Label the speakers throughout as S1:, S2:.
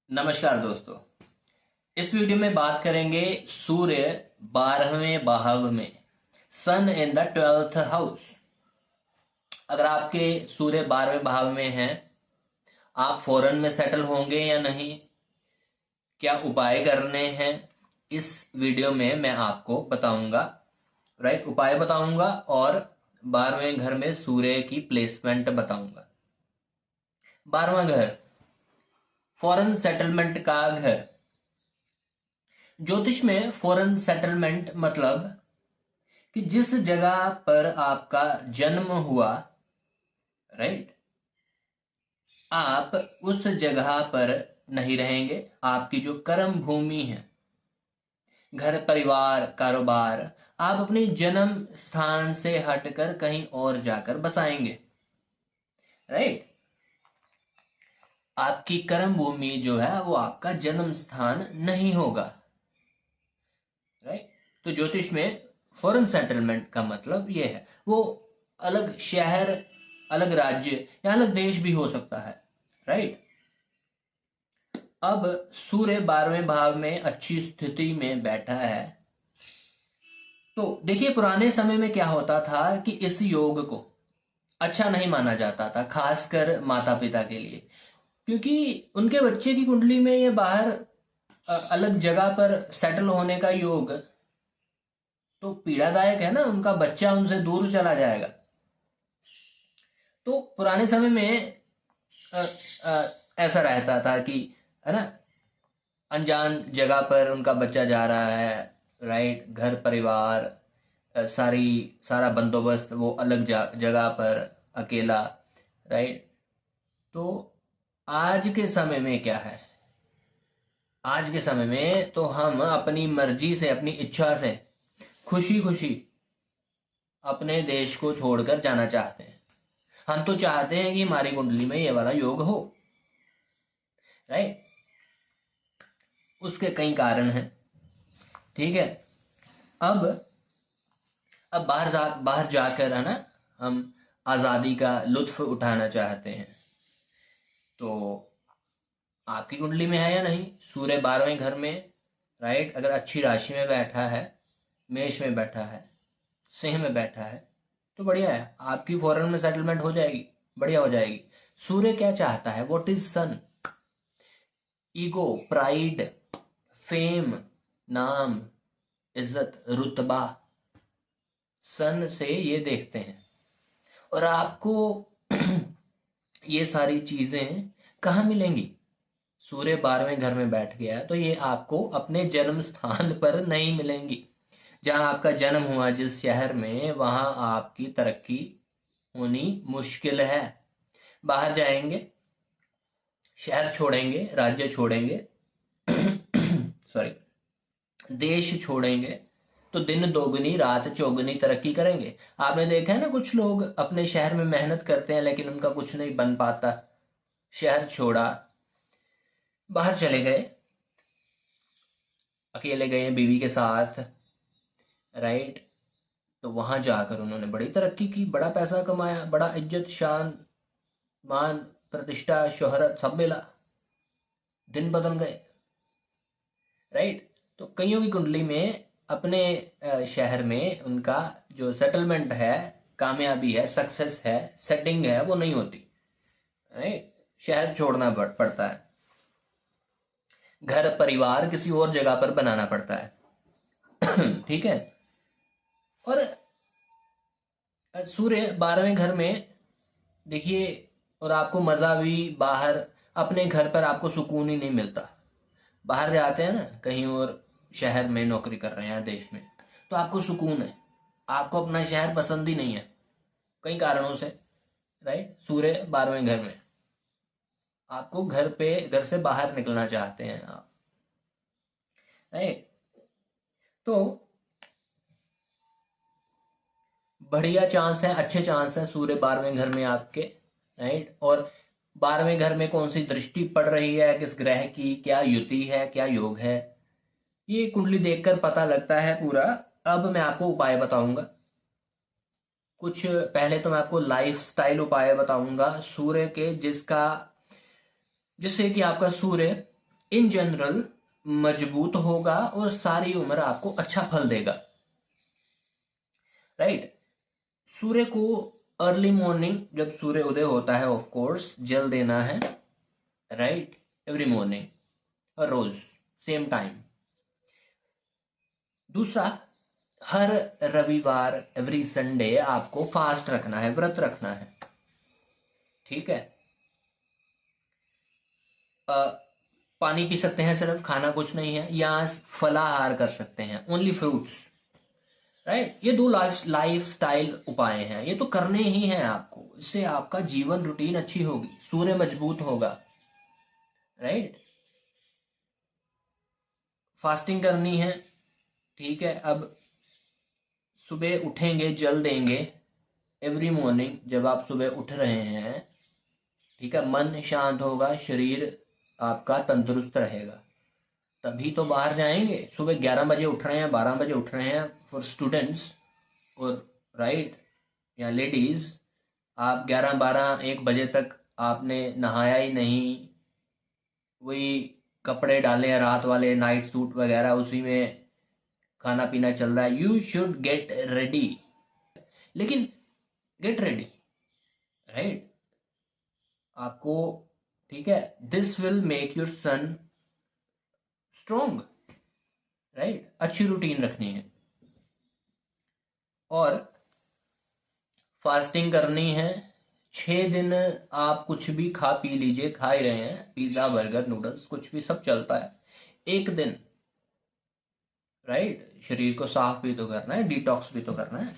S1: नमस्कार दोस्तों। इस वीडियो में बात करेंगे सूर्य 12वें भाव में, सन इन द 12th हाउस। अगर आपके सूर्य 12वें भाव में हैं, आप फॉरेन में सेटल होंगे या नहीं, क्या उपाय करने हैं, इस वीडियो में मैं आपको बताऊंगा। उपाय बताऊंगा और 12वें घर में सूर्य की प्लेसमेंट बताऊंगा। 12वां घर फॉरेन सेटलमेंट का घर। ज्योतिष में फॉरेन सेटलमेंट मतलब कि जिस जगह पर आपका जन्म हुआ, राइट, आप उस जगह पर नहीं रहेंगे। आपकी जो कर्म भूमि है, घर परिवार कारोबार, आप अपने जन्म स्थान से हटकर कहीं और जाकर बसाएंगे, राइट। आपकी कर्म भूमि जो है वो आपका जन्म स्थान नहीं होगा, राइट। तो ज्योतिष में फॉरेन सेटलमेंट का मतलब ये है, वो अलग शहर, अलग राज्य या अलग देश भी हो सकता है, राइट। अब सूर्य 12वें भाव में अच्छी स्थिति में बैठा है। तो देखिए, पुराने समय में क्या होता था कि इस योग को अच्छा नहीं माना जाता था, खासकर माता पिता के लिए, क्योंकि उनके बच्चे की कुंडली में ये बाहर अलग जगह पर सेटल होने का योग तो पीड़ादायक है ना। उनका बच्चा उनसे दूर चला जाएगा। तो पुराने समय में अ, ऐसा रहता था कि, है ना, अनजान जगह पर उनका बच्चा जा रहा है, राइट। घर परिवार, सारा बंदोबस्त वो अलग जगह पर अकेला, राइट। तो आज के समय में क्या है, आज के समय में तो हम अपनी मर्जी से, अपनी इच्छा से खुशी खुशी अपने देश को छोड़कर जाना चाहते हैं। हम तो चाहते हैं कि हमारी कुंडली में ये वाला योग हो, राइट। उसके कई कारण हैं, ठीक है। अब बाहर जाकर, है ना, हम आज़ादी का लुत्फ उठाना चाहते हैं। तो आपकी कुंडली में है या नहीं सूर्य 12वें घर में, राइट। अगर अच्छी राशि में बैठा है, मेष में बैठा है, सिंह में बैठा है, तो बढ़िया है, आपकी फॉरेन में सेटलमेंट हो जाएगी, बढ़िया हो जाएगी। सूर्य क्या चाहता है? What is sun? Ego, pride, fame, नाम, इज्जत, रुतबा, सन से ये देखते हैं। और आपको ये सारी चीजें कहाँ मिलेंगी? सूर्य 12वें घर में बैठ गया तो ये आपको अपने जन्म स्थान पर नहीं मिलेंगी। जहां आपका जन्म हुआ, जिस शहर में, वहां आपकी तरक्की होनी मुश्किल है। बाहर जाएंगे, शहर छोड़ेंगे, राज्य छोड़ेंगे, सॉरी, देश छोड़ेंगे, तो दिन दोगुनी रात चौगुनी तरक्की करेंगे। आपने देखा है ना, कुछ लोग अपने शहर में मेहनत करते हैं लेकिन उनका कुछ नहीं बन पाता। शहर छोड़ा, बाहर चले गए, अकेले गए बीवी के साथ, राइट। तो वहां जाकर उन्होंने बड़ी तरक्की की, बड़ा पैसा कमाया, बड़ा इज्जत, शान, मान, प्रतिष्ठा, शोहरत सब मिला, दिन बदल गए, राइट। तो कईयों की कुंडली में अपने शहर में उनका जो सेटलमेंट है, कामयाबी है, सक्सेस है, सेटिंग है, वो नहीं होती, राइट। शहर छोड़ना पड़ता है, घर परिवार किसी और जगह पर बनाना पड़ता है ठीक है। और सूर्य 12वें घर में, देखिए, और आपको मजा भी बाहर, अपने घर पर आपको सुकून ही नहीं मिलता। बाहर जाते हैं ना, कहीं और शहर में नौकरी कर रहे हैं, देश में, तो आपको सुकून है, आपको अपना शहर पसंद ही नहीं है कई कारणों से, राइट। सूर्य 12वें घर में, आपको घर से बाहर निकलना चाहते हैं आप, राइट। तो बढ़िया चांस है, अच्छे चांस है सूर्य 12वें घर में आपके, राइट। और 12वें घर में कौन सी दृष्टि पड़ रही है, किस ग्रह की, क्या युति है, क्या योग है, ये कुंडली देखकर पता लगता है पूरा। अब मैं आपको उपाय बताऊंगा कुछ। पहले तो मैं आपको लाइफ स्टाइल उपाय बताऊंगा सूर्य के, जिससे कि आपका सूर्य इन जनरल मजबूत होगा और सारी उम्र आपको अच्छा फल देगा, राइट। सूर्य को अर्ली मॉर्निंग जब सूर्य उदय होता है ऑफ कोर्स जल देना है, राइट, एवरी मॉर्निंग, हर रोज सेम टाइम। दूसरा, हर रविवार एवरी संडे आपको फास्ट रखना है, व्रत रखना है, ठीक है। पानी पी सकते हैं सिर्फ, खाना कुछ नहीं है, या फलाहार कर सकते हैं, ओनली फ्रूट्स, राइट। ये दो लाइफ स्टाइल उपाय हैं, ये तो करने ही हैं आपको, इससे आपका जीवन रूटीन अच्छी होगी, सूर्य मजबूत होगा, राइट। फास्टिंग करनी है, ठीक है। अब सुबह उठेंगे, जल देंगे एवरी मॉर्निंग, जब आप सुबह उठ रहे हैं, ठीक है, मन शांत होगा, शरीर आपका तंदुरुस्त रहेगा, तभी तो बाहर जाएंगे। सुबह 11 बजे उठ रहे हैं, 12 बजे उठ रहे हैं फॉर स्टूडेंट्स और राइट, या लेडीज, आप 11 12 1 बजे तक आपने नहाया ही नहीं, वही कपड़े डाले हैं रात वाले, नाइट सूट वगैरह, उसी में खाना पीना चल रहा है। यू शुड गेट रेडी, लेकिन गेट रेडी, राइट, आपको, ठीक है, this will make your son strong, right. अच्छी रूटीन रखनी है और फास्टिंग करनी है। 6 दिन आप कुछ भी खा पी लीजिए, खा ही रहे हैं, पिज्जा बर्गर नूडल्स कुछ भी सब चलता है। एक दिन, राइट, शरीर को साफ भी तो करना है, डिटॉक्स भी तो करना है,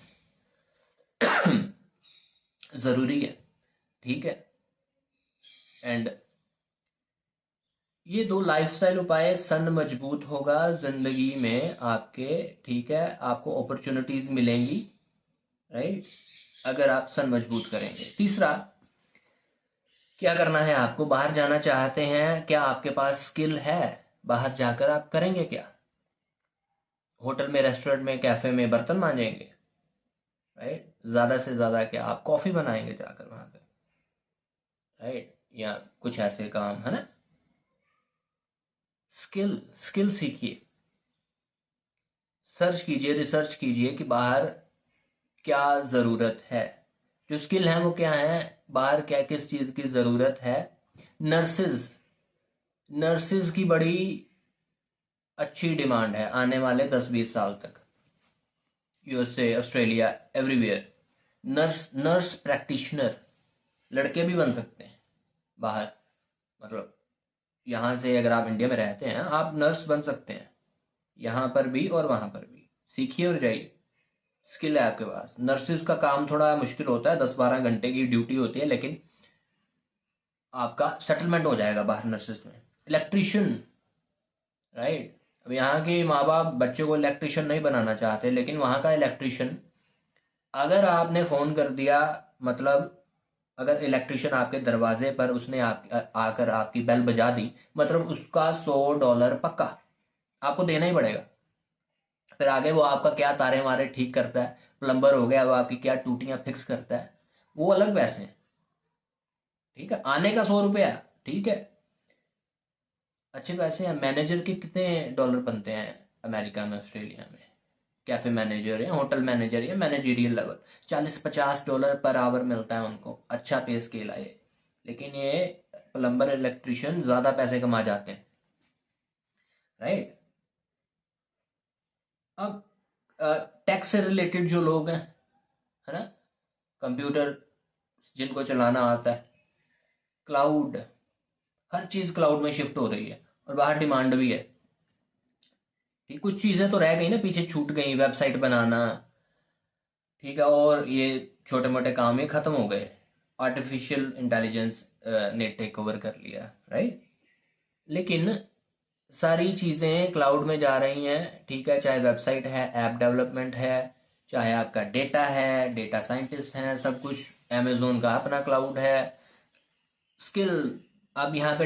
S1: जरूरी है, ठीक है। एंड ये दो लाइफस्टाइल उपाय, सन मजबूत होगा जिंदगी में आपके, ठीक है, आपको अपॉर्चुनिटीज मिलेंगी, राइट, अगर आप सन मजबूत करेंगे। तीसरा, क्या करना है आपको, बाहर जाना चाहते हैं, क्या आपके पास स्किल है, बाहर जाकर आप करेंगे क्या, होटल में, रेस्टोरेंट में, कैफे में बर्तन मांजेंगे, राइट, ज्यादा से ज्यादा क्या आप कॉफी बनाएंगे जाकर वहां पे, राइट, या कुछ ऐसे काम है ना। स्किल स्किल सीखिए, सर्च कीजिए, रिसर्च कीजिए कि बाहर क्या ज़रूरत है, जो स्किल है वो क्या है, बाहर क्या किस चीज़ की ज़रूरत है। नर्सेज नर्सेज की बड़ी अच्छी डिमांड है आने वाले 10 20 साल तक, USA, Australia, everywhere. Nurse nurse practitioner, लड़के भी बन सकते हैं बाहर, मतलब यहाँ से अगर आप इंडिया में रहते हैं आप नर्स बन सकते हैं, यहाँ पर भी और वहाँ पर भी, सीखिए और जाइए, स्किल है आपके पास। नर्सिस का काम थोड़ा मुश्किल होता है, 10 12 घंटे की ड्यूटी होती है, लेकिन आपका सेटलमेंट हो जाएगा बाहर नर्सिस में। इलेक्ट्रिशियन, राइट, अब यहाँ के माँ बाप बच्चों को इलेक्ट्रिशियन नहीं बनाना चाहते, लेकिन वहाँ का इलेक्ट्रिशियन, अगर आपने फ़ोन कर दिया, मतलब अगर इलेक्ट्रिशियन आपके दरवाजे पर उसने आकर आपकी बेल बजा दी, मतलब उसका $100 पक्का आपको देना ही पड़ेगा। फिर आगे वो आपका क्या तारे मारे ठीक करता है, प्लम्बर हो गया, वो आपकी क्या टूटियां फिक्स करता है, वो अलग पैसे हैं, ठीक है। आने का $100, ठीक है, अच्छे पैसे हैं। मैनेजर के कितने डॉलर बनते हैं अमेरिका में, ऑस्ट्रेलिया में, कैफे मैनेजर या होटल मैनेजर या मैनेजरियल लेवल, $40 50 पर आवर मिलता है उनको, अच्छा पे स्केल है ये। लेकिन ये प्लम्बर इलेक्ट्रिशियन ज्यादा पैसे कमा जाते हैं, राइट। अब टेक से रिलेटेड जो लोग हैं, है ना, कंप्यूटर जिनको चलाना आता है, क्लाउड, हर चीज क्लाउड में शिफ्ट हो रही है और बाहर डिमांड भी है, ठीक। कुछ चीजें तो रह गई ना, पीछे छूट गई, वेबसाइट बनाना, ठीक है, और ये छोटे मोटे काम ये खत्म हो गए, आर्टिफिशियल इंटेलिजेंस ने टेक ओवर कर लिया, राइट। लेकिन सारी चीजें क्लाउड में जा रही हैं, ठीक है, चाहे वेबसाइट है, ऐप डेवलपमेंट है, चाहे आपका डेटा है, डेटा साइंटिस्ट हैं, सब कुछ, अमेजोन का अपना क्लाउड है। स्किल, अब यहाँ पे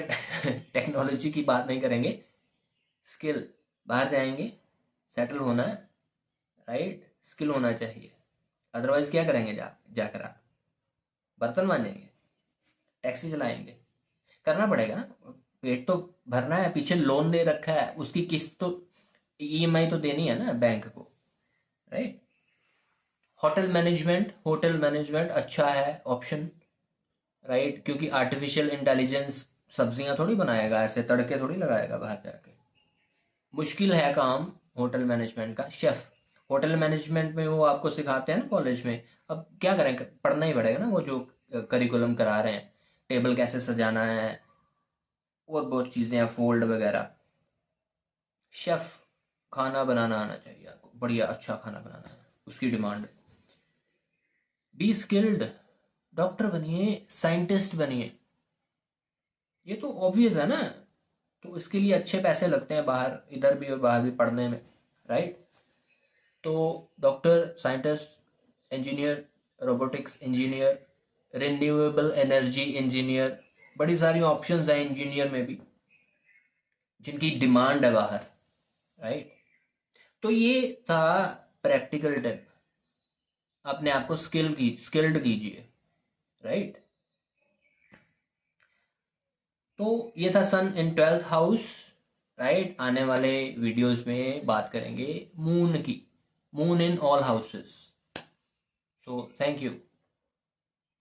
S1: टेक्नोलॉजी की बात नहीं करेंगे, स्किल, बाहर जाएंगे, सेटल होना है, राइट, स्किल होना चाहिए, अदरवाइज क्या करेंगे, जाकर आप बर्तन मांजेंगे, टैक्सी चलाएंगे, करना पड़ेगा ना, पेट तो भरना है, पीछे लोन दे रखा है, उसकी किस्त तो ईएमआई तो देनी है ना बैंक को, राइट। होटल मैनेजमेंट अच्छा है ऑप्शन, राइट, क्योंकि आर्टिफिशियल इंटेलिजेंस सब्जियां थोड़ी बनाएगा, ऐसे तड़के थोड़ी लगाएगा बाहर जाके। मुश्किल है काम होटल मैनेजमेंट का। शेफ होटल मैनेजमेंट में वो आपको सिखाते हैं ना कॉलेज में, अब क्या करें, पढ़ना ही पड़ेगा ना वो जो करिकुलम करा रहे हैं, टेबल कैसे सजाना है और बहुत चीज़ें हैं, फोल्ड वगैरह। शेफ खाना बनाना आना चाहिए आपको, बढ़िया अच्छा खाना बनाना है, उसकी डिमांड। बी स्किल्ड, डॉक्टर बनिए, साइंटिस्ट बनिए, ये तो ऑब्वियस है ना। तो इसके लिए अच्छे पैसे लगते हैं बाहर, इधर भी और बाहर भी पढ़ने में, राइट। तो doctor, scientist, engineer, robotics engineer, renewable energy engineer, बड़ी सारी ऑप्शंस हैं इंजीनियर में भी जिनकी डिमांड है बाहर, राइट। तो ये था प्रैक्टिकल टिप, अपने आप को स्किल्ड कीजिए, राइट। तो ये था सन इन 12th हाउस, राइट। आने वाले वीडियोस में बात करेंगे मून की, moon in all houses. So thank you.